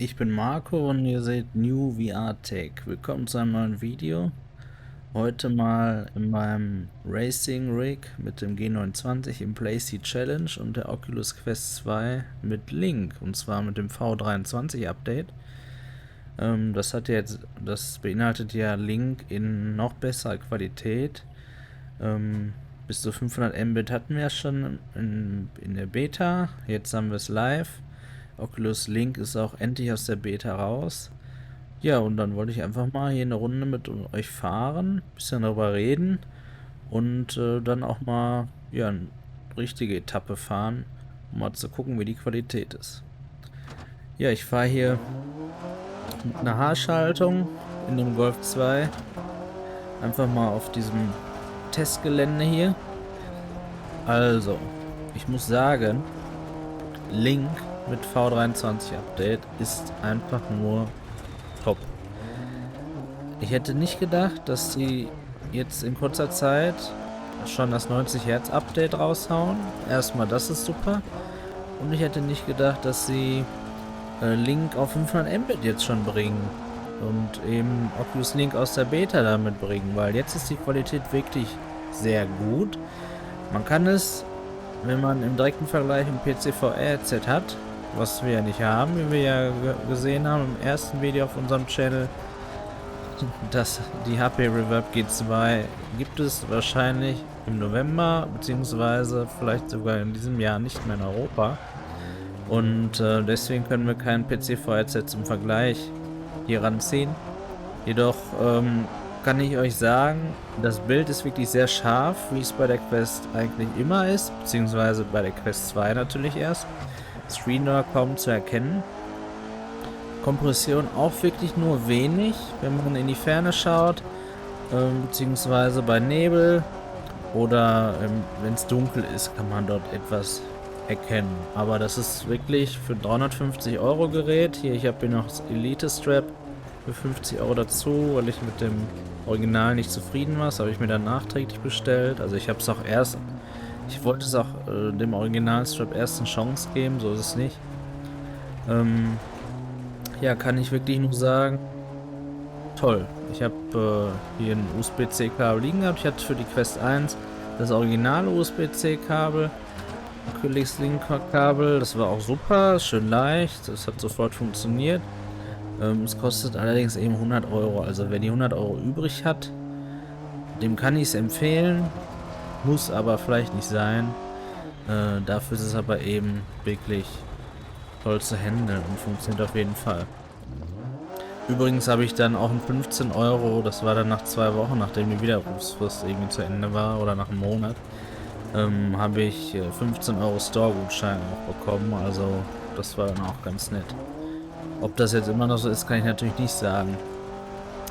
Ich bin Marco und ihr seht New VR Tech. Willkommen zu einem neuen Video. Heute mal in meinem Racing Rig mit dem G29 im PlayStation Challenge und der Oculus Quest 2 mit Link, und zwar mit dem V23 Update. Das beinhaltet ja Link in noch besserer Qualität. Bis zu 500 Mbit hatten wir schon in der Beta, jetzt haben wir es live. Oculus Link ist auch endlich aus der Beta raus. Ja, und dann wollte ich einfach mal hier eine Runde mit euch fahren, ein bisschen darüber reden und dann auch mal eine richtige Etappe fahren, um mal zu gucken, wie die Qualität ist. Ja, ich fahre hier mit einer Haarschaltung in dem Golf 2. Einfach mal auf diesem Testgelände hier. Also, ich muss sagen, Link mit V23 Update ist einfach nur top. Ich hätte nicht gedacht, dass sie jetzt in kurzer Zeit schon das 90 Hertz Update raushauen. Erstmal, das ist super. Und ich hätte nicht gedacht, dass sie Link auf 500 Mbit jetzt schon bringen. Und eben Oculus Link aus der Beta damit bringen, weil jetzt ist die Qualität wirklich sehr gut. Man kann es, wenn man im direkten Vergleich ein PC-VR-Headset hat, was wir ja nicht haben, wie wir ja gesehen haben im ersten Video auf unserem Channel, dass die HP Reverb G2 gibt es wahrscheinlich im November, beziehungsweise vielleicht sogar in diesem Jahr nicht mehr in Europa. Und deswegen können wir kein PC-VR-Headset zum Vergleich hier ranziehen. Jedoch kann ich euch sagen, das Bild ist wirklich sehr scharf, wie es bei der Quest eigentlich immer ist, beziehungsweise bei der Quest 2 natürlich erst. Screener kaum zu erkennen. Kompression auch wirklich nur wenig, wenn man in die Ferne schaut, beziehungsweise bei Nebel oder wenn es dunkel ist, kann man dort etwas erkennen. Aber das ist wirklich für 350 € Gerät. Hier, ich habe hier noch das Elite Strap für 50 € dazu, weil ich mit dem Original nicht zufrieden war. Das habe ich mir dann nachträglich bestellt. Also ich habe es auch erst, ich wollte es auch dem Original-Strap erst eine Chance geben, so ist es nicht. Ja, kann ich wirklich nur sagen, toll. Ich habe hier ein USB-C-Kabel liegen gehabt. Ich hatte für die Quest 1 das originale USB-C-Kabel, Oculus Link-Kabel, das war auch super, schön leicht, das hat sofort funktioniert. Es kostet allerdings eben 100 €, also wer die 100 € übrig hat, dem kann ich es empfehlen, muss aber vielleicht nicht sein. Dafür ist es aber eben wirklich toll zu handeln und funktioniert auf jeden Fall. Übrigens habe ich dann auch ein 15 €, das war dann nach 2 Wochen, nachdem die Widerrufsfrist irgendwie zu Ende war, oder nach einem Monat, habe ich 15 € Store-Gutschein auch bekommen, also das war dann auch ganz nett. Ob das jetzt immer noch so ist, kann ich natürlich nicht sagen.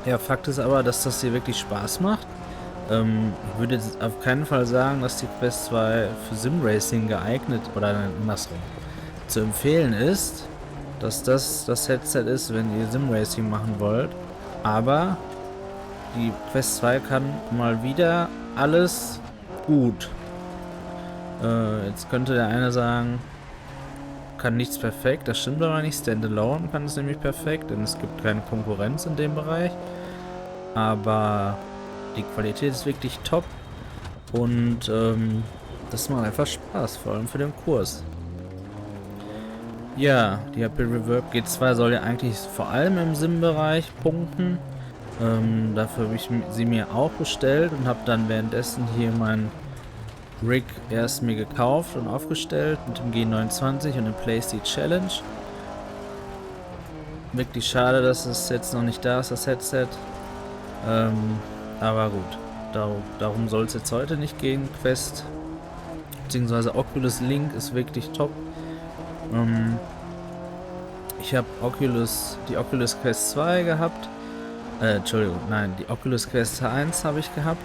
Ja, Fakt ist aber, dass das hier wirklich Spaß macht. Ich würde jetzt auf keinen Fall sagen, dass die Quest 2 für Sim-Racing geeignet oder andersrum zu empfehlen ist, dass das Headset ist, wenn ihr Sim-Racing machen wollt. Aber die Quest 2 kann mal wieder alles gut. Jetzt könnte der eine sagen, kann nichts perfekt, das stimmt aber nicht. Standalone kann es nämlich perfekt, denn es gibt keine Konkurrenz in dem Bereich. Aber die Qualität ist wirklich top und das macht einfach Spaß, vor allem für den Kurs. Ja, die HP Reverb G2 soll ja eigentlich vor allem im Sim-Bereich punkten. Dafür habe ich sie mir auch bestellt und habe dann währenddessen hier mein Rig erst mir gekauft und aufgestellt mit dem G29 und dem PlayStation Challenge. Wirklich schade, dass es jetzt noch nicht da ist, das Headset. Aber gut, darum soll es jetzt heute nicht gehen. Quest bzw. Oculus Link ist wirklich top. Ich habe die Oculus Quest 2 gehabt. Entschuldigung, nein, die Oculus Quest 1 habe ich gehabt.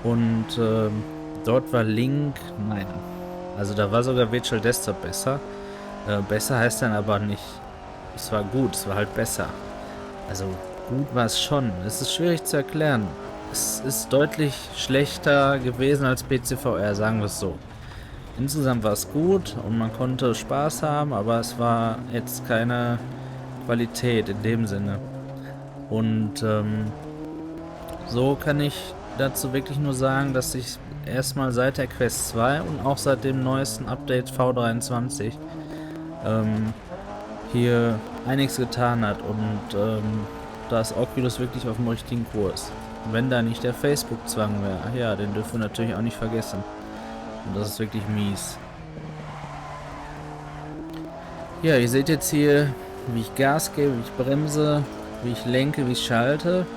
Und dort war Link, nein. Also da war sogar Virtual Desktop besser. Besser heißt dann aber nicht, es war gut, es war halt besser. Also gut war es schon. Es ist schwierig zu erklären. Es ist deutlich schlechter gewesen als PC-VR, sagen wir es so. Insgesamt war es gut und man konnte Spaß haben, aber es war jetzt keine Qualität in dem Sinne. Und so kann ich dazu wirklich nur sagen, dass ich erstmal seit der Quest 2 und auch seit dem neuesten Update V23 hier einiges getan hat und da ist Oculus wirklich auf dem richtigen Kurs. Wenn da nicht der Facebook-Zwang wäre, ach ja, den dürfen wir natürlich auch nicht vergessen. Und das ist wirklich mies. Ja, ihr seht jetzt hier, wie ich Gas gebe, wie ich bremse, wie ich lenke, wie ich schalte.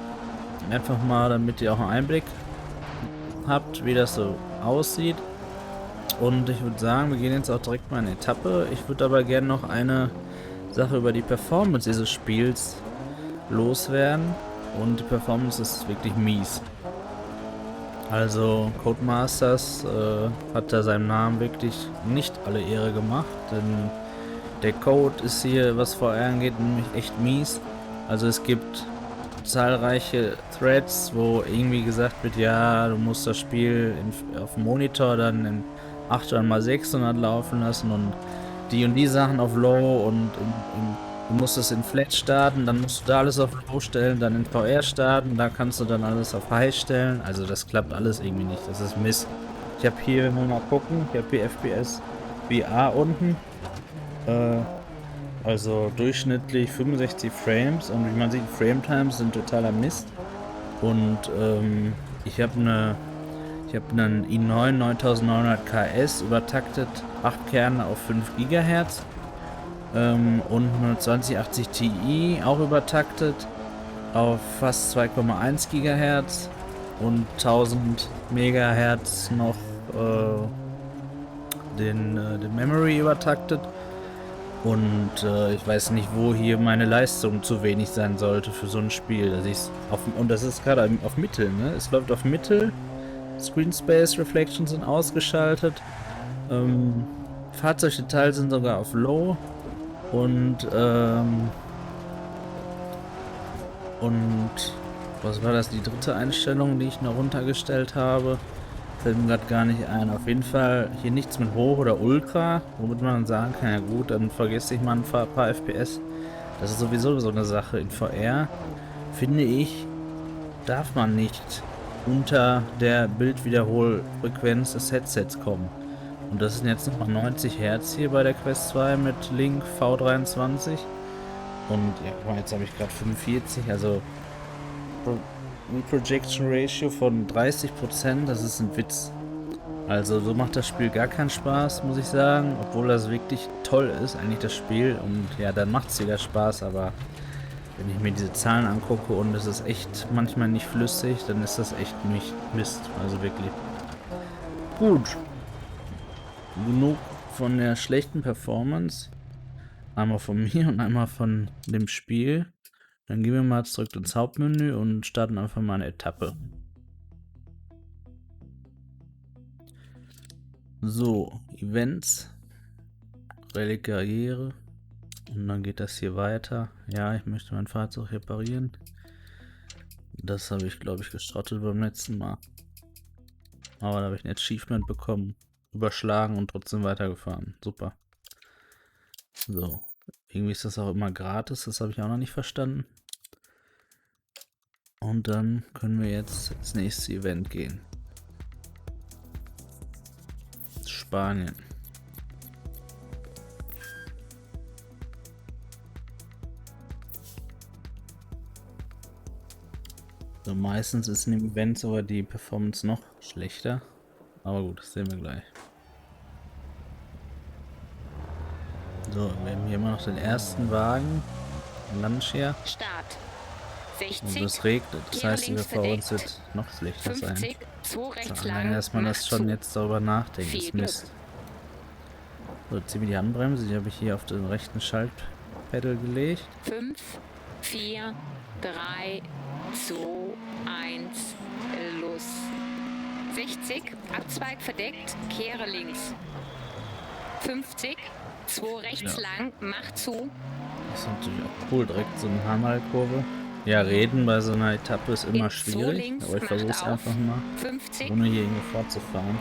Einfach mal, damit ihr auch einen Einblick habt, wie das so aussieht. Und ich würde sagen, wir gehen jetzt auch direkt mal in eine Etappe. Ich würde aber gerne noch eine Sache über die Performance dieses Spiels loswerden. Und die Performance ist wirklich mies. Also Codemasters hat da seinem Namen wirklich nicht alle Ehre gemacht, denn der Code ist hier, was VR angeht, nämlich echt mies. Also es gibt zahlreiche Threads, wo irgendwie gesagt wird, ja, du musst das Spiel auf dem Monitor dann in 800x600 laufen lassen und die Sachen auf Low und du musst es in Flat starten, dann musst du da alles auf Low stellen, dann in VR starten, da kannst du dann alles auf High stellen. Also das klappt alles irgendwie nicht, das ist Mist. Ich habe hier, mal gucken, ich habe hier FPS VR unten. Also durchschnittlich 65 Frames und wie man sieht, Frame Times sind totaler Mist. Und ich habe einen i9 9900 KS übertaktet, 8 Kerne auf 5 GHz und eine 2080 Ti auch übertaktet auf fast 2,1 GHz und 1000 MHz noch den Memory übertaktet. Und ich weiß nicht, wo hier meine Leistung zu wenig sein sollte für so ein Spiel. Und das ist gerade auf Mittel, ne? Es läuft auf Mittel. Screen Space Reflections sind ausgeschaltet. Fahrzeugdetails sind sogar auf Low. Und was war das? Die dritte Einstellung, die ich noch runtergestellt habe. Fällt mir gerade gar nicht ein. Auf jeden Fall hier nichts mit Hoch oder Ultra, womit man dann sagen kann, ja gut, dann vergesse ich mal ein paar FPS. Das ist sowieso so eine Sache. In VR, finde ich, darf man nicht unter der Bildwiederholfrequenz des Headsets kommen. Und das sind jetzt nochmal 90 Hertz hier bei der Quest 2 mit Link V23. Und ja, guck mal, jetzt habe ich gerade 45, also Projection Ratio von 30%, das ist ein Witz. Also so macht das Spiel gar keinen Spaß, muss ich sagen, obwohl das wirklich toll ist, eigentlich das Spiel. Und ja, dann macht es wieder Spaß, aber wenn ich mir diese Zahlen angucke und es ist echt manchmal nicht flüssig, dann ist das echt nicht Mist, also wirklich. Gut, genug von der schlechten Performance, einmal von mir und einmal von dem Spiel. Dann gehen wir mal zurück ins Hauptmenü und starten einfach mal eine Etappe. So, Events, Relic Karriere und dann geht das hier weiter. Ja, ich möchte mein Fahrzeug reparieren. Das habe ich, glaube ich, geschrottet beim letzten Mal. Aber da habe ich ein Achievement bekommen, überschlagen und trotzdem weitergefahren. Super. So, irgendwie ist das auch immer gratis, das habe ich auch noch nicht verstanden. Und dann können wir jetzt ins nächste Event gehen. Spanien. So, meistens ist in dem Event sogar die Performance noch schlechter. Aber gut, das sehen wir gleich. So, wir haben hier immer noch den ersten Wagen. Lancia. Start. 60, und es regnet, das heißt, die Performance wird noch schlechter 50, sein. Allein, dass man das schon jetzt darüber nachdenkt, ist Mist. So, jetzt ziehen wir die Handbremse, die habe ich hier auf den rechten Schaltpedal gelegt. 5, 4, 3, 2, 1, los. 60, Abzweig verdeckt, kehre links. 50, 2 rechts lang, mach zu. Das ist natürlich auch cool, direkt so eine Hammerkurve. Ja, reden bei so einer Etappe ist immer schwierig, aber ich versuche es einfach mal, 50, ohne hier irgendwo fortzufahren.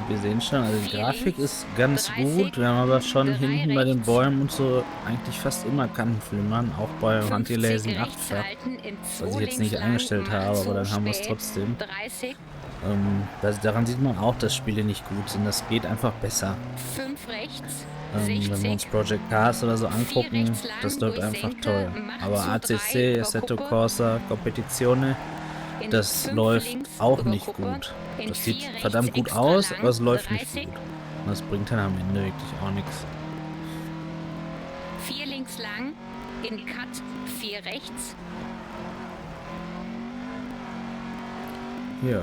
Wir sehen schon, also die 4 Grafik links, ist ganz 30, gut. Wir haben aber schon 3 hinten bei den rechts, Bäumen und so eigentlich fast immer Kantenflimmern, auch beim 50 Anti-Aliasing rechts 8-fach, halten, in was 2 ich jetzt links nicht lang, eingestellt macht habe, aber zu, dann haben wir es spät, trotzdem. 30, Daran sieht man auch, dass Spiele nicht gut sind. Das geht einfach besser. 5 rechts, Wenn wir uns 60, Project Cars oder so 4 angucken, rechts das lang, läuft durch einfach Senke, toll. macht Aber zu, 3 ACC, über Assetto Kuppe, Corsa, Competizione, in das 5 läuft links auch über nicht Kuppe, gut. in Das 4 sieht rechts verdammt gut extra aus, lang, aber es läuft nicht 30, gut. Und das bringt dann am Ende wirklich auch nichts. 4 links lang, in Cut 4 rechts, Ja,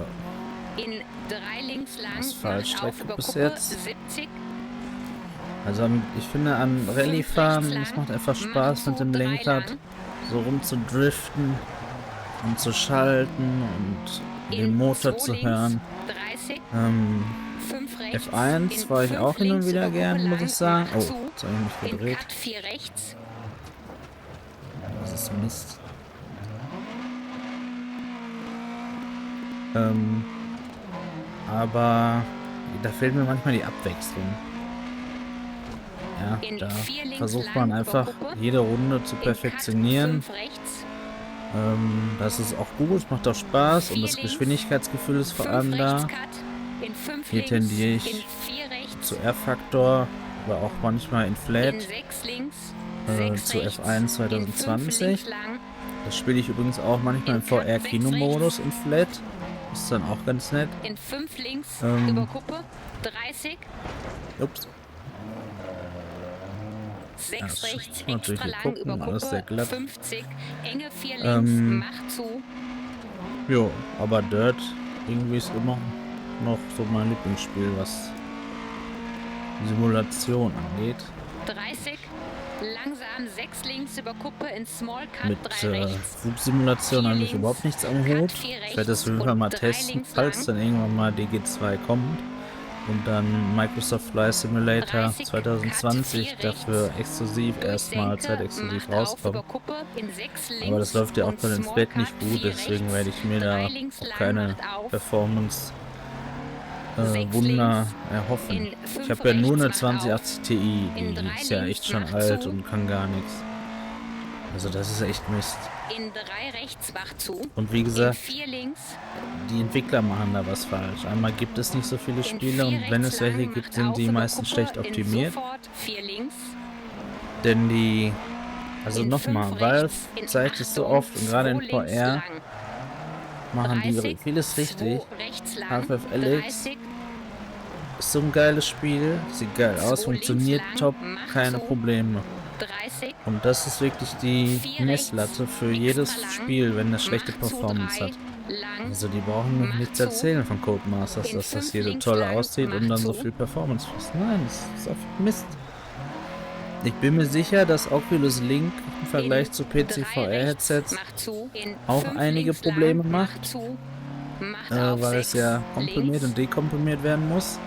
in 3 links lang, macht Asphaltstrecke auf über bis Kuppe, jetzt. 70, Also ich finde an 5 Rallye-Fahren, rechts es lang, macht einfach macht Spaß mit zu, dem 3 Lenkrad, lang, so rumzudriften und zu schalten und den in Motor 2 zu links, hören. 30, 5 rechts, F1 in fahre ich 5 auch hin und links wieder über Kuppe gern, muss lang, ich sagen. macht Oh, zu, jetzt habe ich mich in verdreht. Cut 4 rechts, Das ist Mist. Aber da fehlt mir manchmal die Abwechslung. Ja, in da 4 links versucht lang man über einfach Kuppe, jede Runde zu in Cut perfektionieren. 5 rechts, Das ist auch gut, macht auch Spaß und 4 das links, Geschwindigkeitsgefühl ist vor 5 allem rechts da. Cut, in 5 Hier links, tendiere in ich 4 rechts, zu R-Faktor, aber auch manchmal in in Flat, 6 links, 6 zu rechts, F1 in 5 links 2020. lang, Das spiele ich übrigens auch manchmal im in Cut 6 VR-Kinomodus rechts, in Flat. Ist dann auch ganz nett. in 5 links über Ähm, Kuppe, 30, ups. 6 Ja, das rechts, muss man natürlich extra hier lang über gucken, alles sehr Kuppe, glatt. 50, enge 4 links, Ähm, macht zu, jo, aber Dirt irgendwie ist immer noch so mein Lieblingsspiel, was Simulation angeht. 30, langsam 6 links über Kuppe, in Small Cut Mit 3 rechts, Flugsimulation 4 habe ich links, überhaupt nichts am Cut Hut. 4 Ich werde das rechts auf jeden Fall und mal 3 testen, links falls lang, dann irgendwann mal DG2 kommt. Und dann Microsoft Flight Simulator 30, Cut 2020 4 dafür rechts, exklusiv durch erstmal Senke, zeitexklusiv macht auf über rauskommt. Kuppe, in 6 links Aber das läuft ja auch und bei den Small Split Cut nicht gut, 4 deswegen rechts, werde ich mir 3 da links auch lang, keine macht auf, Performance 6 Wunder links, erhoffen. in Ich 5 habe ja nur eine rechts, macht auf, 2080 Ti, in die 3 ist ja echt links, schon macht alt zu, und kann gar nichts. Also das ist echt Mist. in 3 rechts, macht zu, Und wie in gesagt, 4 links, die Entwickler machen da was falsch. Einmal gibt es nicht so viele in Spiele 4 und wenn rechts es welche lang, gibt, macht sind auf die über meistens Kuppe, schlecht in optimiert. sofort 4 links, Denn die, also in 5 nochmal, Valve rechts, in zeigt es so Achtung, oft und gerade 2 in links VR lang, machen die 30, vieles 2 richtig. rechts lang, Half-Life Alyx 30, ist so ein geiles Spiel, sieht geil aus, 2 links funktioniert lang, top, macht keine zu, Probleme. 30, Und das ist wirklich die 4 Messlatte rechts, für jedes extra lang, Spiel, wenn es schlechte macht zu, Performance 3 hat. lang, Also die brauchen mir macht nichts zu, erzählen von Codemasters, in dass das 5 hier so links toll lang, aussieht und macht dann so zu, viel Performance frisst. Nein, das ist einfach Mist. Ich bin mir sicher, dass Oculus Link im Vergleich in zu 3 rechts, PC-VR-Headsets macht zu, in auch 5 einige links lang, Probleme macht macht, zu, macht auf weil es 6 ja komprimiert links, und dekomprimiert werden muss.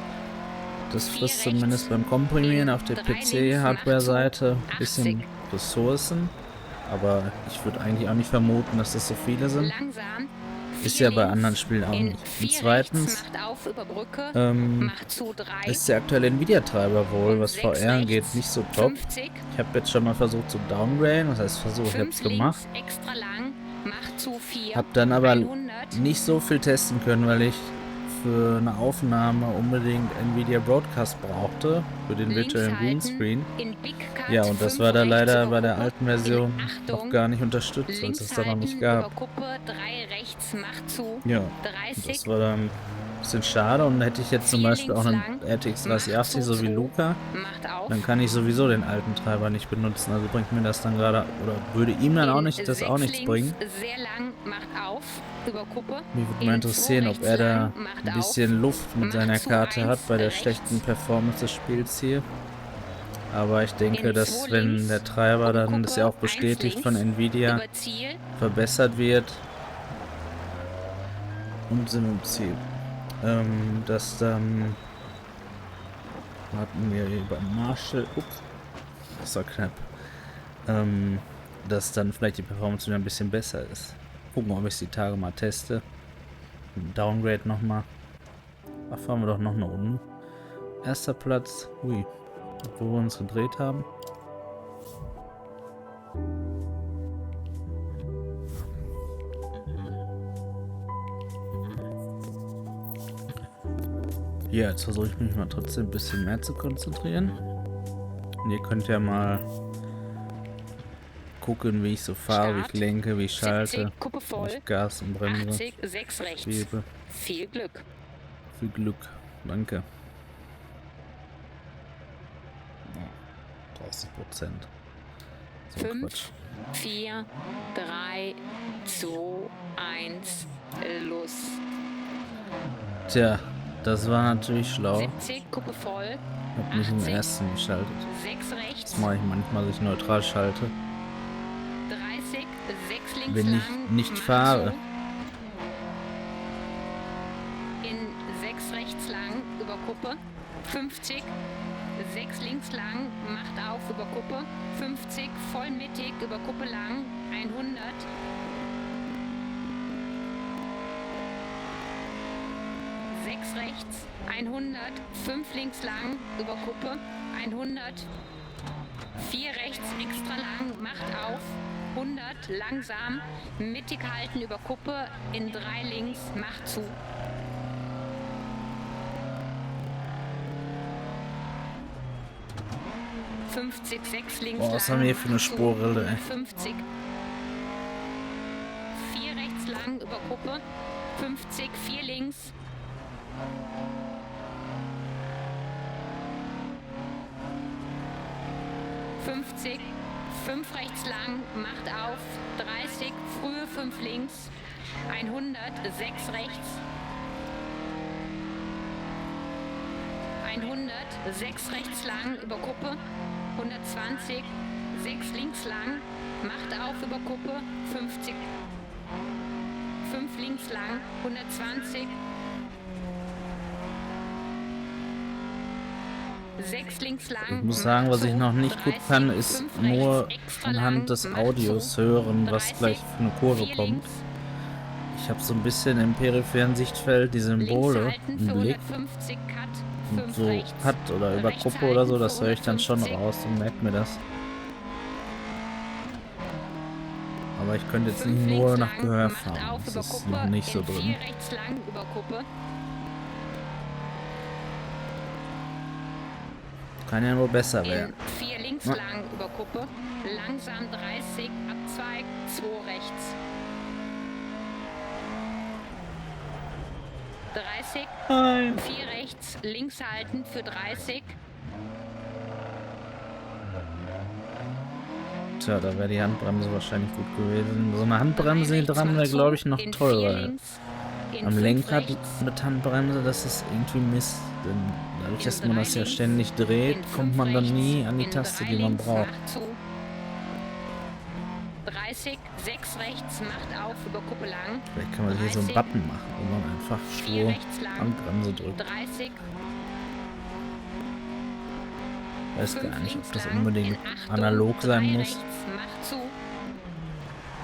Das 4 frisst zumindest rechts, beim Komprimieren in auf der 3 links, macht zu, PC-Hardware-Seite ein 80, bisschen Ressourcen. Aber ich würde eigentlich auch nicht vermuten, dass das so viele sind. langsam, Ist 4 ja bei links, anderen Spielen auch in nicht. Und 4 rechts, zweitens macht auf über Brücke, ähm, macht zu 3 ist der aktuelle Nvidia-Treiber wohl, und was 6 VR angeht, rechts, nicht so top. 50, Ich habe jetzt schon mal versucht zu downgraden, das heißt versucht, ich habe 5 es gemacht. links, extra lang, macht zu 4, Habe dann aber 100, nicht so viel testen können, weil ich für eine Aufnahme unbedingt Nvidia Broadcast brauchte, für den links virtuellen halten, Greenscreen. in Big Cut, Ja, und das 5 war da rechts leider über bei der Kuppe, alten in Version noch Achtung, gar nicht unterstützt, weil es links das da noch halten, nicht über gab. Kuppe, 3 rechts, macht zu, Ja, und 30, das war dann ein bisschen schade und hätte ich jetzt zum 4 Beispiel auch links einen lang, RTX macht 3080 zu, so wie 2, Luca, macht auf, dann kann ich sowieso den alten Treiber nicht benutzen. Also bringt mir das dann gerade, oder würde ihm dann auch in nicht, das auch 6 nichts links, bringen. sehr lang, macht auf, über Kuppe, Mich würde mal in 2 interessieren, ob rechts er da lang, macht ein auf, bisschen Luft mit seiner macht zu Karte 1 hat bei der rechts, schlechten Performance des Spiels hier. Aber ich denke, in 2 dass wenn links, der Treiber um dann, das ist ja Kuppe, auch 1 bestätigt von links, Nvidia, über Ziel, verbessert wird und sind im Ziel. Dass dann hatten wir hier beim Marshall, ups, das war knapp, dass dann vielleicht die Performance wieder ein bisschen besser ist. Gucken, ob ich es die Tage mal teste. Downgrade nochmal. Ach, fahren wir doch noch eine Runde. Erster Platz. Ui. Obwohl wir uns gedreht haben. Ja, jetzt versuche ich mich mal trotzdem ein bisschen mehr zu konzentrieren. Und ihr könnt ja mal gucken, wie ich so fahre, wie ich lenke, wie ich schalte, 70, Kuppe wie voll, ich Gas und Bremse 80, 6 rechts. gebe. Viel Glück. Viel Glück. Danke. Oh, 30%. So 5, Quatsch. 4, 3, 2, 1, los. Tja, das war natürlich schlau. 70, Kuppe voll, Ich habe nicht im 80, ersten geschaltet. 6 rechts, Das mache ich manchmal, dass ich neutral schalte. 30, 6 links Wenn ich lang, nicht mach fahre. zu. In 6 rechts lang über Kuppe, 50, 6 links lang, macht auf über Kuppe, 50, voll mittig über Kuppe lang, 100, 6 rechts, 100, 5 links lang über Kuppe, 100, 4 rechts extra lang, macht auf, 100, langsam, mittig halten über Kuppe, in 3 links, macht zu. 50, 6 links Boah, was lang, haben wir hier für eine macht zu. Spurrille, ey. 50, 4 rechts lang über Kuppe, 50, 4 links, 50, 5 rechts lang, macht auf, 30, frühe 5 links, 100, 6 rechts, 100, 6 rechts lang über Kuppe, 120, 6 links lang, macht auf über Kuppe, 50, 5 links lang, 120, 6 links lang. Ich muss sagen, was ich noch nicht gut kann, ist nur anhand des Audios hören, was gleich für eine Kurve kommt. Ich habe so ein bisschen im peripheren Sichtfeld die Symbole im Blick. Und so Cut oder über Gruppe oder so, das höre ich dann schon raus und merke mir das. Aber ich könnte jetzt nicht nur nach Gehör fahren. Das ist noch nicht so drin. Kann ja nur besser werden. 4 links lang über Kuppe, langsam 30, Abzweig, 2 rechts. 30, 4 rechts, links halten für 30. Tja, da wäre die Handbremse wahrscheinlich gut gewesen. So eine Handbremse hier dran wäre, glaube ich, noch toll, weil am Lenkrad mit Handbremse, das ist irgendwie Mist. Denn dadurch, dass man das ja ständig dreht, kommt man dann nie an die Taste, die man braucht. 30, 6 rechts, macht auf über Kuppe lang. Vielleicht kann man hier so einen Button machen, wo man einfach stur Handbremse drückt. 30, Ich weiß gar nicht, ob das unbedingt analog sein muss.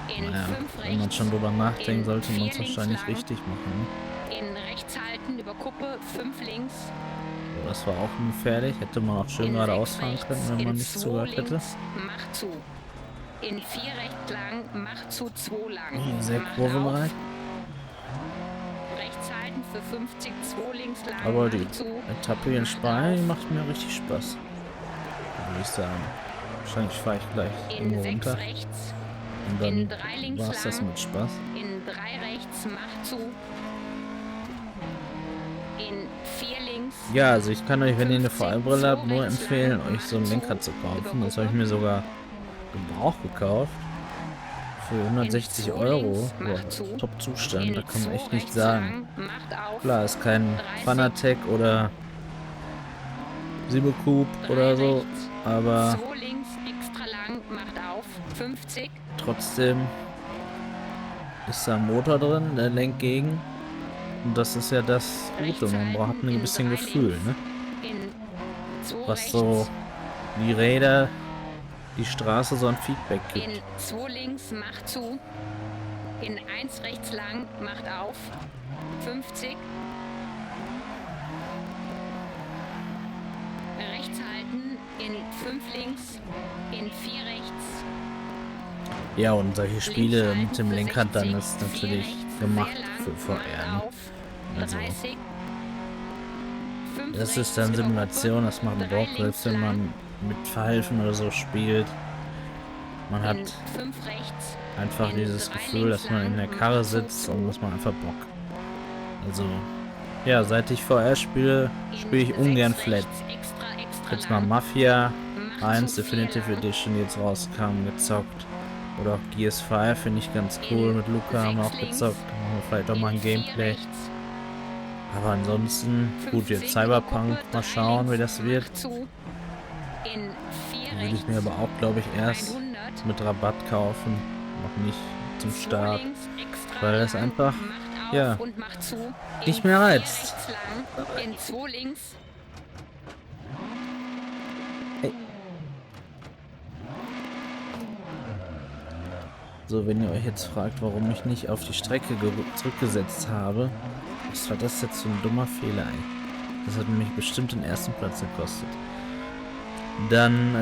Naja, wenn man schon drüber nachdenkt, sollte man es wahrscheinlich richtig machen. In rechts halten über Kuppe, 5 links. So, das war auch nun fertig. Hätte man auch schön geradeaus fahren können, wenn man nicht zugehört hätte. Macht zu. In 4 rechts lang, macht zu 2 lang. Hier sehr kurvenbereit. Rechts halten für 50, 2 links lang. Aber die zu. Etappe hier in Spanien macht mir richtig Spaß. Würde ich sagen. Wahrscheinlich fahre ich gleich In irgendwo 6 runter. rechts. Und In dann 3 links war es das lang. mit Spaß. In 3 rechts, macht zu. In 4 links. Ja, also ich kann euch, wenn ihr eine VR-Brille habt, nur empfehlen, euch so ein Lenkrad zu kaufen. Das habe ich mir sogar gebraucht gekauft. Für 160 Euro. Top-Zustand, da kann man echt nichts sagen. Klar, ist kein Fanatec oder Sibocoupe oder so, aber trotzdem ist da ein Motor drin, der lenkt gegen. Und das ist ja das Gute, man braucht ein bisschen Gefühl, ne? Was so die Räder, die Straße so ein Feedback gibt. In 2 links, macht zu. In 1 rechts lang, macht auf. 50. 5 links, in 4 rechts. Ja, und solche Spiele Links mit dem halten für Lenkrad dann 60, ist natürlich 4 rechts, gemacht sehr lang, für VR. macht Ne? auf, Also 30. 5 das ist rechts dann über Simulation, Kuppe, das macht 3 Bock, links selbst wenn lang, man mit Verhelfen oder so spielt. Man hat in 5 rechts, einfach in dieses 3 Gefühl, links dass man in der lang, Karre macht so sitzt zu, und dass man einfach Bock. Also, ja, seit ich VR spiele, spiele ich in ungern 6 Flat. rechts, extra Jetzt mal lang, Mafia macht 1 zu 4 Definitive lang, Edition jetzt rauskam, gezockt. Oder auch Gears 5 finde ich ganz cool. in Mit Luca haben wir 6 auch links, gezockt. Da machen wir vielleicht auch mal in ein 4 Gameplay. rechts, Aber ansonsten, gut, jetzt 50 über Cyberpunk, Kuppe, mal 3 schauen, wie links, das wird. macht zu, in 4 Würde ich mir rechts, aber auch, glaube ich, erst 100, mit Rabatt kaufen. Noch nicht zum 2 Start. links, extra Weil das lang, einfach, macht auf ja, und macht zu, nicht in mehr 4 reizt. rechts lang, in 2 links, Ey. So, wenn ihr euch jetzt fragt, warum ich nicht auf die Strecke zurückgesetzt habe, was war das jetzt für ein dummer Fehler, ey? Das hat nämlich bestimmt den ersten Platz gekostet. Dann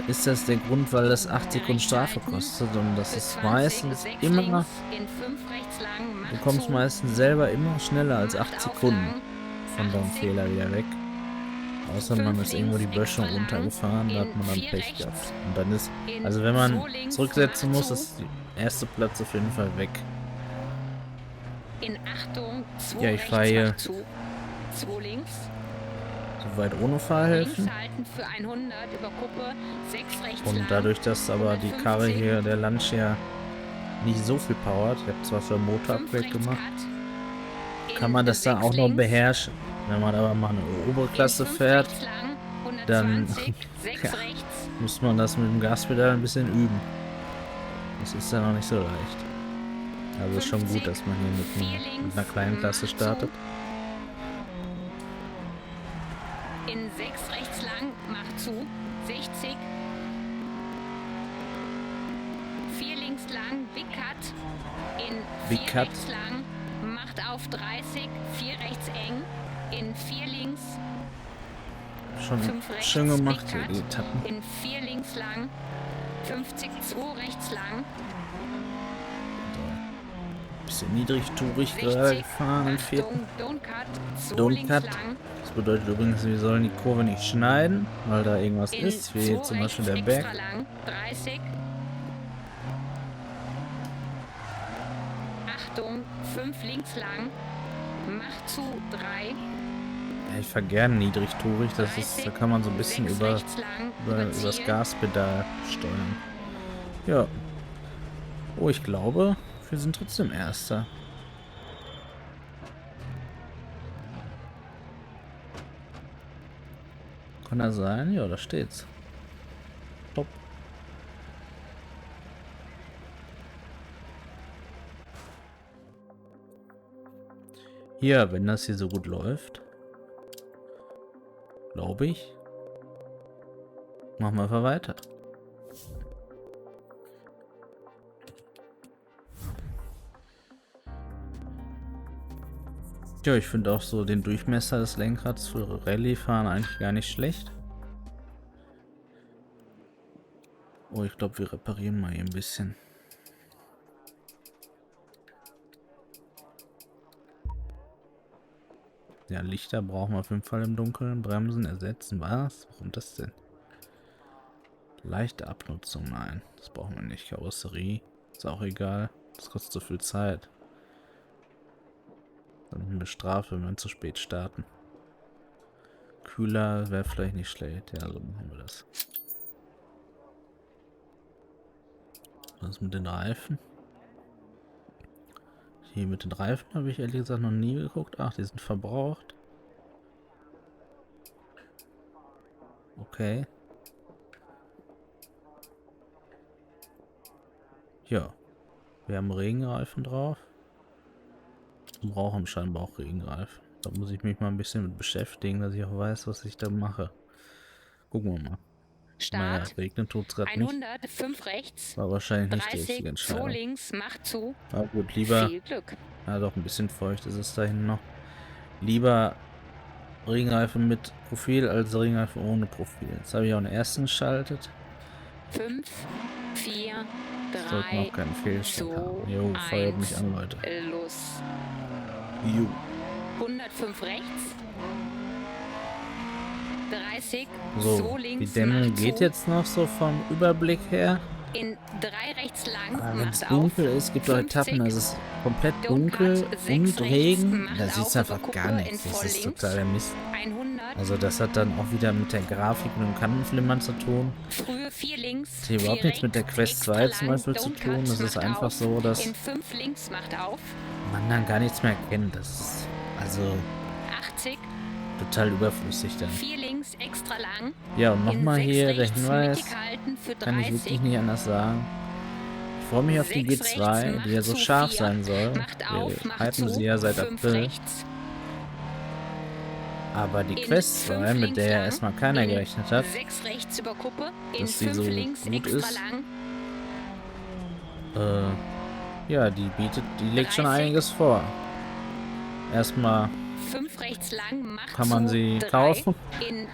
ist das der Grund, weil das 8 Sekunden Strafe kostet und das für ist 20, meistens 6 immer, links, in 5 rechts lang, du macht kommst zu, meistens selber immer schneller als macht 8 auf Sekunden lang, von deinem 80, Fehler wieder weg. Außer man 5 ist irgendwo die links, Böschung extra lang, runtergefahren, da hat in man dann 4 Pech gehabt. rechts, Und dann ist, in also wenn man 2 links, zurücksetzen macht muss, zu, ist der erste Platz auf jeden Fall weg. in Achtung, 2 Ja, ich rechts, fahre hier macht zu, 2 links, soweit ohne links Fahrhilfen. halten für 100 über Kuppe, 6 rechts Und lang, dadurch, dass aber die Karre 150, hier, der Lancia, nicht so viel powert, ich habe zwar für ein 5 Motor-Upgrade rechts gemacht, Cut, kann man das dann 6 auch noch links, beherrschen. Wenn man aber mal eine in Oberklasse 5 fährt, rechts lang, dann 120, 6 ja, rechts, muss man das mit dem Gaspedal ein bisschen üben. Das ist dann auch nicht so leicht. Also ist schon gut, 50, dass man hier 4 mit links, einer kleinen Klasse macht startet. zu, in 6 rechts lang, macht zu, 60, 4 links lang, Big Cut, in 4 Big Cut. rechts lang, macht auf 30, 4 rechts eng, in 4 links, Schon 5 rechts, schön gemacht Big hier, Cut, die Etappen. in 4 links lang, 50, 2 rechts lang, Bisschen niedrigtourig gerade 60, gefahren im vierten. Achtung, Don't Cut, 2 Don't links Cut. lang, Das bedeutet übrigens, wir sollen die Kurve nicht schneiden, weil da irgendwas in ist, wie 2 zum Beispiel rechts, der Berg. extra lang, 30, Achtung, 5 links lang, macht zu, 3, Ja, ich fahre gerne niedrigtourig, das ist, da kann man so ein bisschen 6 über, rechts lang, übers Ziel, Gaspedal steuern. Ja. Oh, ich glaube, wir sind trotzdem Erster. Kann das sein? Ja, da steht's. Top. Ja, wenn das hier so gut läuft, glaube ich, machen wir einfach weiter. Ja, ich finde auch so den Durchmesser des Lenkrads für Rallye-Fahren eigentlich gar nicht schlecht. Oh, ich glaube, wir reparieren mal hier ein bisschen. Ja, Lichter brauchen wir auf jeden Fall im Dunkeln. Bremsen ersetzen. Was? Warum das denn? Leichte Abnutzung. Nein, das brauchen wir nicht. Karosserie. Ist auch egal. Das kostet so viel Zeit. Dann eine Strafe, wenn wir zu spät starten. Kühler wäre vielleicht nicht schlecht. Ja, so machen wir das. Was ist mit den Reifen? Hier mit den Reifen habe ich ehrlich gesagt noch nie geguckt. Ach, die sind verbraucht. Okay. Ja. Wir haben Regenreifen drauf. Wir brauchen scheinbar auch Regenreifen. Da muss ich mich mal ein bisschen mit beschäftigen, dass ich auch weiß, was ich da mache. Gucken wir mal. Naja, Start, regnen tut's gerade nicht. 100, 5 rechts, War wahrscheinlich nicht die 30, richtige 2 Entscheidung. links, macht zu, Aber gut, lieber... viel Glück. Ja, doch, ein bisschen feucht ist es da hinten noch. Lieber Regenreifen mit Profil als Regenreifen ohne Profil. Jetzt habe ich auch einen ersten geschaltet. 5, 4, Sollten 3, auch keinen Fehlstart 2, haben. Jo, feuert mich 1, an, Leute. los. Jo. 105 rechts. 30, So, die links, Dämmung macht geht zu. jetzt noch so vom Überblick her. In 3 rechts lang, Aber wenn es macht auf. dunkel ist, gibt es auch 50, Etappen, also es ist komplett Don't dunkel cut, 6 und rechts, Regen. macht Da siehst auf, du einfach über gar Kuppe, nichts. in Das voll ist links. totaler Mist. 100. Also das hat dann auch wieder mit der Grafik und dem Kantenflimmern zu tun. Frühe 4 links. Das hat überhaupt nichts mit der Quest 2 zum Beispiel zu tun. Das ist einfach so, dass In 5 links macht auf. man dann gar nichts mehr kennt. Das ist also 80. total überflüssig dann. 4 links extra lang. Ja, und In nochmal 6 hier der rechts Hinweis, mittig halten für kann ich 30. wirklich nicht anders sagen. Ich freue mich auf die 6 G2, rechts, die ja so macht zu scharf 4, sein soll. Macht auf, Wir macht hypen zu. sie ja seit 5 April. rechts. Aber die In Quest 2, 5 mit der ja links erstmal lang, keiner in gerechnet hat, 6 rechts über Kuppe. In dass die 5 so links gut extra ist. lang. Ja, die legt schon 30. einiges vor. Erstmal 5 rechts lang, macht kann man zu, sie 3. kaufen. In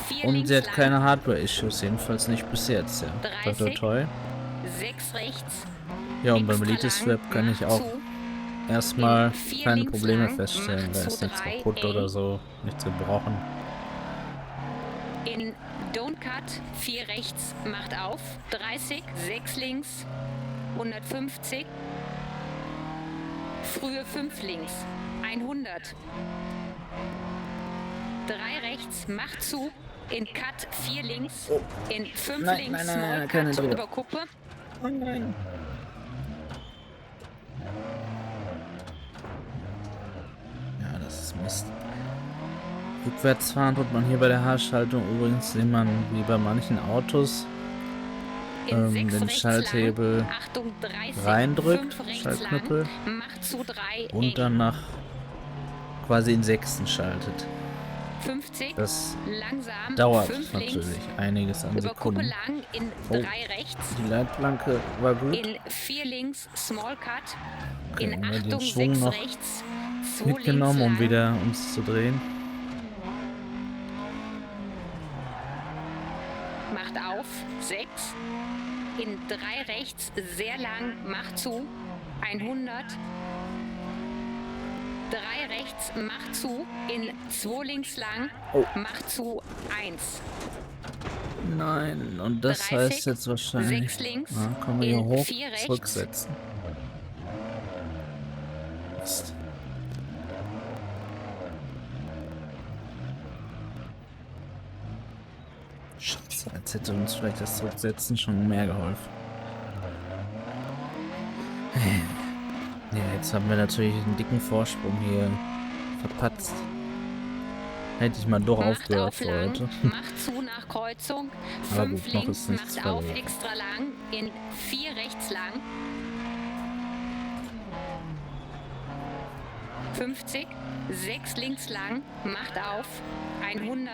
4 Und links sie hat lang, keine Hardware-Issues, jedenfalls nicht bis jetzt, ja. Toi, toi, 30. toi. 6 rechts. Ja, und beim extra Elite lang, Swap kann ich macht auch zu. erstmal in 4 keine links Probleme lang, feststellen. macht Da zu ist nichts 3, kaputt eng. oder so, nichts gebrochen. In Don't Cut 4 rechts, macht auf. 30, 6 links, 150. Frühe 5 links, 100. 3 rechts, macht zu. In Cut 4 links, in 5 Nein, links, nein, nein, Small nein, keine Cut Dreh. über Kuppe. Oh nein. Ja, das ist Mist. Rückwärts fahren tut man hier bei der Haarschaltung übrigens, wie man wie bei manchen Autos In 6 den rechts Schalthebel lang, Achtung, 30, reindrückt, 5 rechts Schaltknüppel, lang, macht zu 3, und dann nach quasi in Sechsten schaltet. 50, Das langsam, dauert 5 natürlich links, einiges an über Kuppe Sekunden. lang, in Oh. 3 rechts, Die Leitplanke war gut. in 4 links, Small Cut, Okay, in haben wir den Achtung, Schwung 6 noch rechts, 2 mitgenommen, links um lang, wieder uns zu drehen. macht auf, 6, in 3 rechts, sehr lang, macht zu, 100, 3 rechts, macht zu, in 2 links lang, Oh. macht zu, 1. Nein, und das 30, heißt jetzt wahrscheinlich, 6 links, ja, können wir hier in hoch 4 rechts. zurücksetzen. Mist. Scheiße, als hätte uns vielleicht das Zurücksetzen schon mehr geholfen. Ja, jetzt haben wir natürlich einen dicken Vorsprung hier verpatzt. Hätte ich mal doch Macht aufgehört auf für lang, heute. macht zu nach Kreuzung, Aber 5 gut, noch links, ist nichts macht auf, verloren. extra lang, in 4 rechts lang, 50, 6 links lang, macht auf, 100,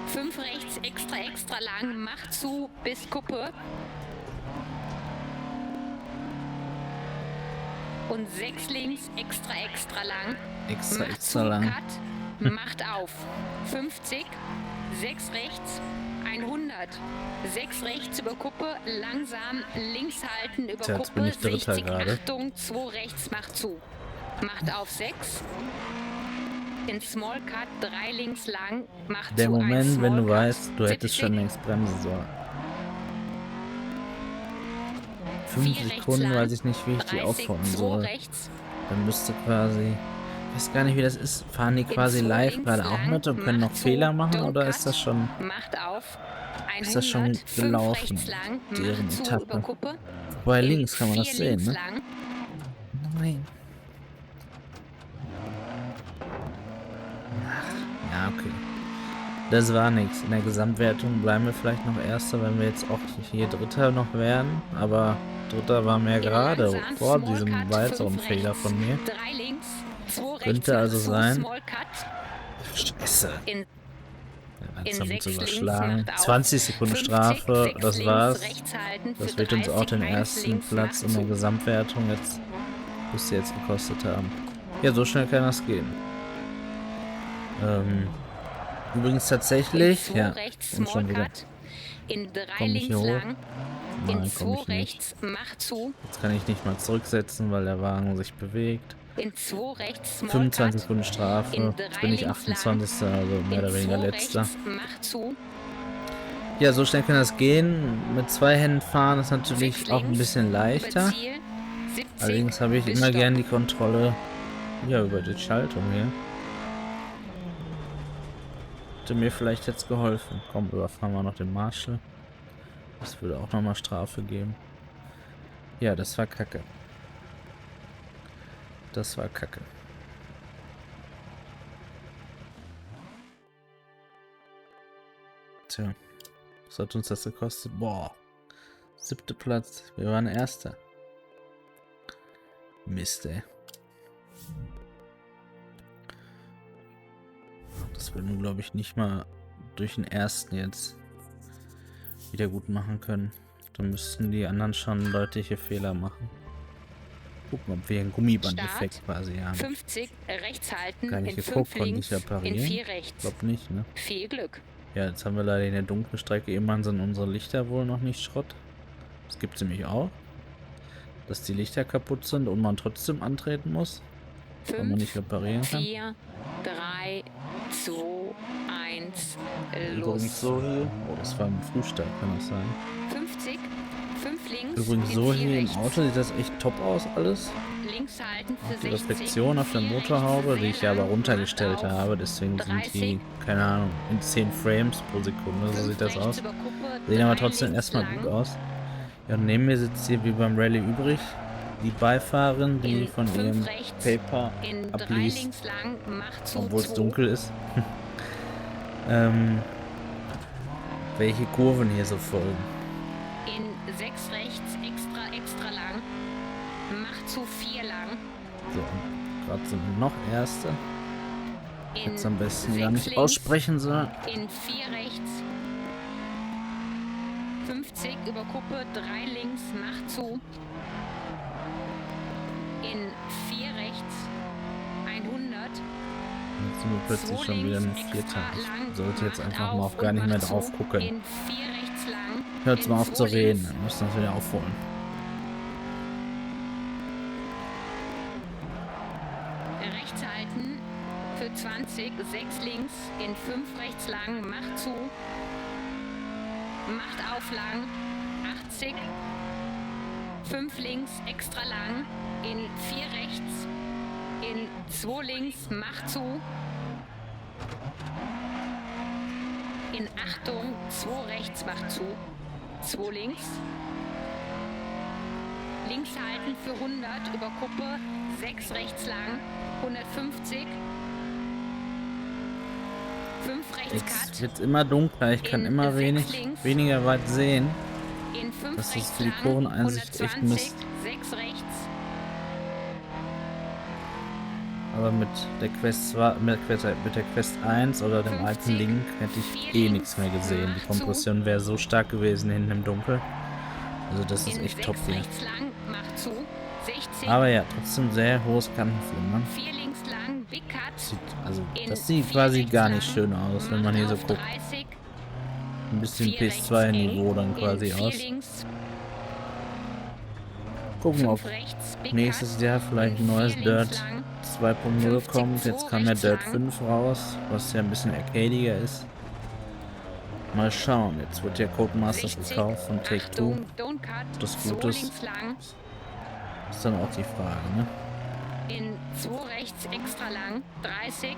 5 rechts, extra lang, macht zu, bis Kuppe. Und 6 links, extra lang. Extra Macht zu, lang. Cut, macht auf. 50, 6 rechts, 100. 6 rechts über Kuppe, langsam links halten über Tja, jetzt bin Kuppe. ich Dritter 60, gerade. Achtung, 2 rechts, macht zu. Macht auf 6. In Small Cut, 3 links lang, macht Der zu. Moment, ein wenn Small du Cut, weißt, du hättest 70, schon längst bremsen sollen. 5 4 rechts Sekunden, lang, weiß ich nicht, wie ich die 30, aufholen 2 soll. rechts. Dann müsste quasi... Ich weiß gar nicht, wie das ist. Fahren die quasi In 2 live links gerade auch lang, mit und können noch macht zu, Fehler machen? don't Oder cut, ist das schon... Macht auf. 100, Ist das schon 5 gelaufen, rechts lang, deren macht zu Etappe? über Kuppe. Wobei In links kann man das 4 sehen, links ne? lang, Nein. Ja, okay. Das war nichts. In der Gesamtwertung bleiben wir vielleicht noch Erster, wenn wir jetzt auch hier Dritter noch werden. Aber Dritter war mehr gerade langsam, vor Small diesem Cut, weiteren 5 Fehler rechts, von mir. 3 links, 2 rechts, Könnte also macht zu, sein. Small Cut. Scheiße. In Langsam 6 zu links, überschlagen. macht auf. 20 Sekunden 50, Strafe, 6 das links, war's. rechts halten für Das wird uns auch 30, den 1 ersten links, Platz macht in der zu. Gesamtwertung jetzt bis jetzt gekostet haben. Ja, so schnell kann das gehen. Übrigens In tatsächlich, 2 ja, rechts und Small schon wieder. Cut. In 3 Komme ich hier links hoch? lang. In Nein, 2 komme ich nicht. rechts mach zu. Jetzt kann ich nicht mal zurücksetzen, weil der Wagen sich bewegt. In 2 rechts Small 25 Cut. Sekunden Strafe. In Jetzt 3 bin ich links lang. 28. Also mehr In oder weniger 2 letzter. rechts mach zu. Ja, so schnell kann das gehen. Mit 2 Händen fahren ist natürlich 6 auch ein links. bisschen Über leichter. Ziel. 70. Allerdings habe ich bis immer Stopp. gern die Kontrolle, ja, über die Schaltung hier. Hätte mir vielleicht jetzt geholfen. Komm, überfahren wir noch den Marshall. Das würde auch nochmal Strafe geben. Ja, das war kacke. Das war kacke. Tja, was hat uns das gekostet? Boah, 7. Platz. Wir waren Erster. Mist, ey. Das wir nun, glaube ich, nicht mal durch den Ersten jetzt wieder gut machen können. Da müssten die anderen schon deutliche Fehler machen. Gucken, ob wir einen Gummiband-Effekt Start. quasi haben. 50 rechts halten. Gar nicht In geguckt, 5 konnte links. ich reparieren? In 4 rechts. Glaub nicht, ne? Viel Glück. Ja, jetzt haben wir leider in der dunklen Strecke. Immerhin sind unsere Lichter wohl noch nicht Schrott. Das gibt es nämlich auch. Dass die Lichter kaputt sind und man trotzdem antreten muss. Weil man nicht 5, reparieren kann. 4, 3, 2, 1, Übrigens los. so hier. Oh, das war im Frühstart, kann das sein. 50, 5 links. Übrigens in so 4 hier im rechts. Auto sieht das echt top aus alles. Links halten für Auch die 60. Reflexion auf der 4 Motorhaube, rechts, die ich ja sehr aber lang, runtergestellt macht auf. habe. Deswegen sind 30. die, keine Ahnung, in 10 Frames pro Sekunde. So 5 sieht das rechts aus. über Kuppe, Sehen aber 3 trotzdem links erstmal lang. gut aus. Ja, und neben mir sitzt hier wie beim Rallye übrig die Beifahrerin, die In von 5 ihrem rechts. Paper In 3 abliest, links lang. Macht zu. obwohl es 2. dunkel ist. Welche Kurven hier so folgen. In 6 rechts. Extra lang. Macht zu 4 lang. So, gerade sind wir noch Erste. In Jetzt am besten 6 gar nicht links. aussprechen sollen. In 4 rechts. 50 über Kuppe, 3 links, macht zu. In 4 rechts. 100. Jetzt sind wir plötzlich 2 schon wieder links, ein Vierter. extra lang, Ich sollte jetzt macht einfach mal auf auf gar und nicht mehr macht drauf zu. gucken. In 4 rechts lang. Hört in mal auf zu 2 reden, links. dann müssen wir es wieder aufholen. Rechts halten für 20, 6 links, in 5 rechts lang, macht zu. Macht auf lang, 80. 5 links, extra lang, in 4 rechts, in 2 links, macht zu. In Achtung, 2 rechts, macht zu. 2 links. Links halten für 100 über Kuppe, 6 rechts lang, 150. 5 rechts Jetzt Cut, wird es immer dunkler, ich kann In immer 6 links. weniger weit sehen. in 5 Das ist rechts für die lang, Kurveneinsicht echt 120, Mist. 6 rechts. Aber mit der Quest 2, mit der Quest 1 oder dem 50, alten Link hätte ich 4 nichts mehr gesehen. Die macht Kompression wäre so stark gewesen hinten im Dunkel. Also das ist In echt 6 top hier. rechts lang, macht zu. 60, Aber ja, trotzdem sehr hohes Kantenflimmern. 4 links lang, Big Cut. Also In das sieht 4 quasi rechts gar nicht lang, schön aus, wenn man hier so macht auf guckt. 30, Ein bisschen 4 rechts PS2-Niveau eng, dann in quasi 4 aus. links, Gucken wir, 5 ob rechts, Big nächstes Cut. Jahr vielleicht ein In neues 4 Dirt links lang, 2.0 50, kommt. Jetzt 2 kam ja rechts Dirt lang. 5 raus, was ja ein bisschen arcadiger ist. Mal schauen, jetzt wird ja Codemasters 60, gekauft von Take-Two. Achtung, Don't Cut. Das So gut ist. links lang, Ist dann auch die Frage, ne? in 2 rechts, extra lang, 30.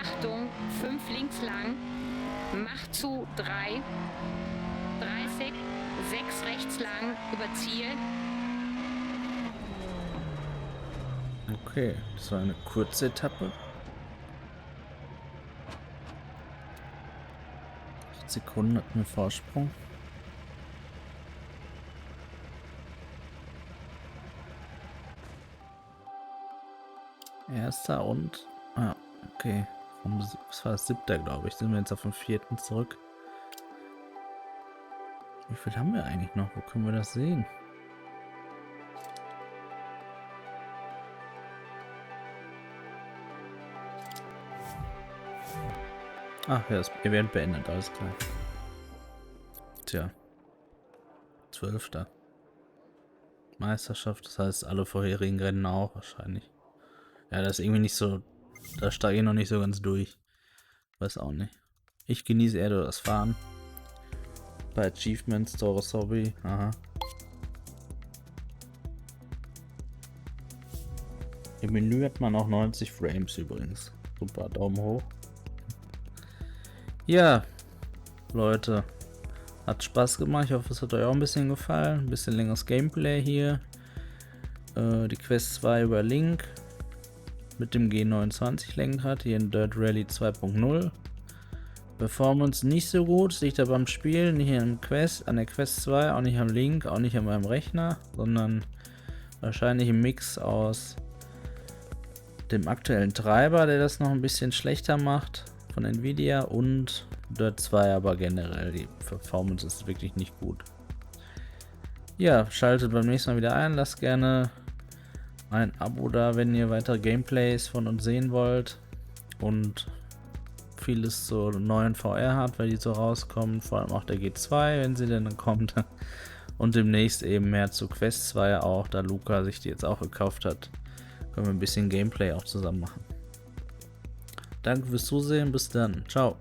Achtung, 5 links lang, macht zu 3, 30, 6 rechts lang, über Ziel, Okay, das war eine kurze Etappe. 8 Sekunden hatten wir Vorsprung. Erster und... Ah, okay. Das war das 7. glaube ich. Sind wir jetzt auf dem 4. zurück. Wie viel haben wir eigentlich noch? Wo können wir das sehen? Ach ja, das Event beendet, alles klar. Tja. 12. Meisterschaft, das heißt alle vorherigen Rennen auch wahrscheinlich. Ja, das ist irgendwie nicht so, da steige ich noch nicht so ganz durch. Weiß auch nicht. Ich genieße eher das Fahren. Bei Achievements, teures Hobby, aha. Im Menü hat man auch 90 Frames übrigens. Super, Daumen hoch. Ja, Leute. Hat Spaß gemacht. Ich hoffe, es hat euch auch ein bisschen gefallen. Ein bisschen längeres Gameplay hier. Die Quest 2 über Link. Mit dem G29 Lenkrad. Hier in Dirt Rally 2.0. Performance nicht so gut. Liegt aber am Spiel. Nicht an der Quest 2. Auch nicht am Link. Auch nicht an meinem Rechner. Sondern wahrscheinlich ein Mix aus dem aktuellen Treiber, der das noch ein bisschen schlechter macht. Von Nvidia und Dirt 2, aber generell die Performance ist wirklich nicht gut. Ja, schaltet beim nächsten Mal wieder ein, lasst gerne ein Abo da, wenn ihr weitere Gameplays von uns sehen wollt und vieles zur neuen VR-Hardware, die so rauskommt, vor allem auch der G2, wenn sie denn kommt, und demnächst eben mehr zu Quest 2 auch, da Luca sich die jetzt auch gekauft hat, können wir ein bisschen Gameplay auch zusammen machen. Danke fürs Zusehen, bis dann, ciao.